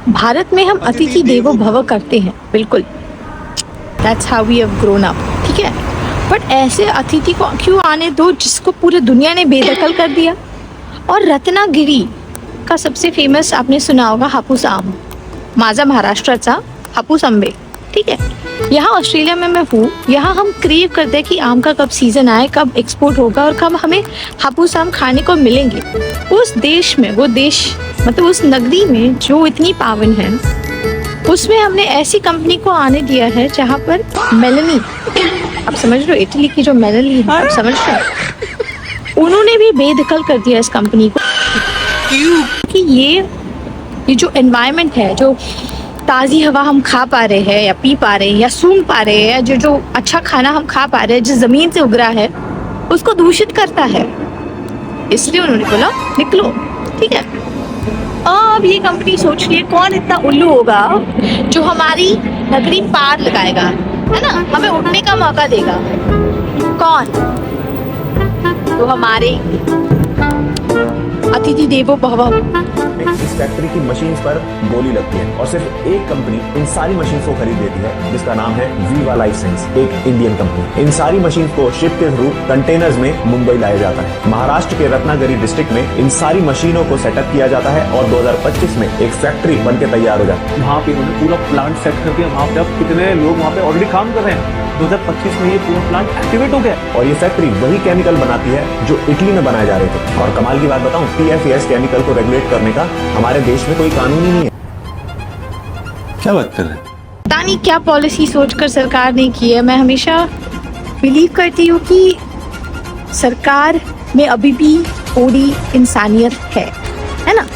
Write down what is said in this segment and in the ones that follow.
भारत में हम अतिथि देवो भव करते हैं, बिल्कुल, that's how we have grown up, ठीक है। बट ऐसे अतिथि को क्यों आने दो जिसको पूरी दुनिया ने बेदखल कर दिया। और रत्नागिरी का सबसे फेमस आपने सुना होगा हापूस आम, माझा महाराष्ट्राचा हापूस आंबे, ठीक है। यहाँ ऑस्ट्रेलिया में मैं हूँ, यहाँ हम क्रेव करते हैं कि आम का कब सीजन आए, कब एक्सपोर्ट होगा और कब हमें हापूस आम खाने को मिलेंगे। उस देश में, वो देश मतलब उस नगरी में जो इतनी पावन है, उसमें हमने ऐसी कंपनी को आने दिया है जहाँ पर मेलनी, आप समझ रहे हो, इटली की जो मेलनी है, आप समझ रहे हो, उन्होंने भी बेदखल कर दिया इस कंपनी को कि ये जो एनवायरनमेंट है, जो ताज़ी हवा हम खा पा रहे हैं या पी पा रहे हैं या सूंघ पा रहे हैं, जो अच्छा खाना हम खा पा रहे हैं जिस ज़मीन से उग रहा है, उसको दूषित करता है। इसलिए उन्होंने बोला निकलो, ठीक है। अब ये कंपनी सोच रही है कौन इतना उल्लू होगा जो हमारी नगरी पार लगाएगा, है ना, हमें उठने का मौका देगा। कौन? तो हमारे अतिथि देवो भव। इस फैक्ट्री की मशीन्स पर बोली लगती है और सिर्फ एक कंपनी इन सारी मशीन्स को खरीद लेती है, जिसका नाम है वीवा लाइफ साइंस, एक इंडियन कंपनी। इन सारी मशीन्स को शिप के थ्रू कंटेनर्स में मुंबई लाया जाता है। महाराष्ट्र के रत्नागिरी डिस्ट्रिक्ट में इन सारी मशीनों को सेटअप किया जाता है और 2025 में एक फैक्ट्री बन के तैयार हो जाती है। वहाँ पे उन्होंने पूरा प्लांट सेट कर दिया। वहाँ पे अब कितने लोग वहाँ पे ऑलरेडी काम कर रहे हैं। 2025 में ये पूरा प्लांट एक्टिवेट हो गया और ये फैक्ट्री वही केमिकल बनाती है जो इटली में बनाए जा रहे थे। और कमाल की बात बताऊं, PFAS केमिकल को रेगुलेट करने का हमारे देश में कोई कानून ही नहीं है। क्या बात कर रहे हैं? पता नहीं क्या पॉलिसी सोचकर सरकार ने की है। मैं हमेशा बिलीव करती हूँ कि सरकार में अभी भी थोड़ी इंसानियत है ना,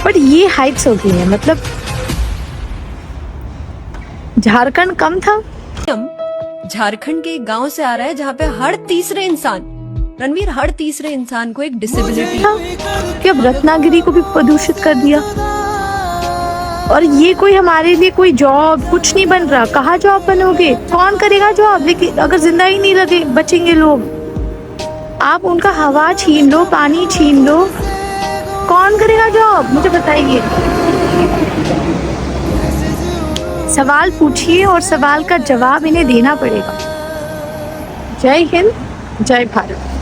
बट ये हाइट्स हो गई है। मतलब झारखंड कम था, झारखंड के एक गांव से आ रहा है जहाँ पे हर तीसरे इंसान, रणवीर, हर तीसरे इंसान को एक डिसेबिलिटी था कि अब रत्नागिरी को भी प्रदूषित कर दिया। और ये कोई हमारे लिए कोई जॉब कुछ नहीं बन रहा। कहाँ जॉब बनोगे, कौन करेगा जॉब? लेकिन अगर जिंदा ही नहीं लगे बचेंगे लोग, आप उनका हवा छीन लो, पानी छीन लो, कौन करेगा जॉब? मुझे बताइए। सवाल पूछिए और सवाल का जवाब इन्हें देना पड़ेगा। जय हिंद, जय भारत।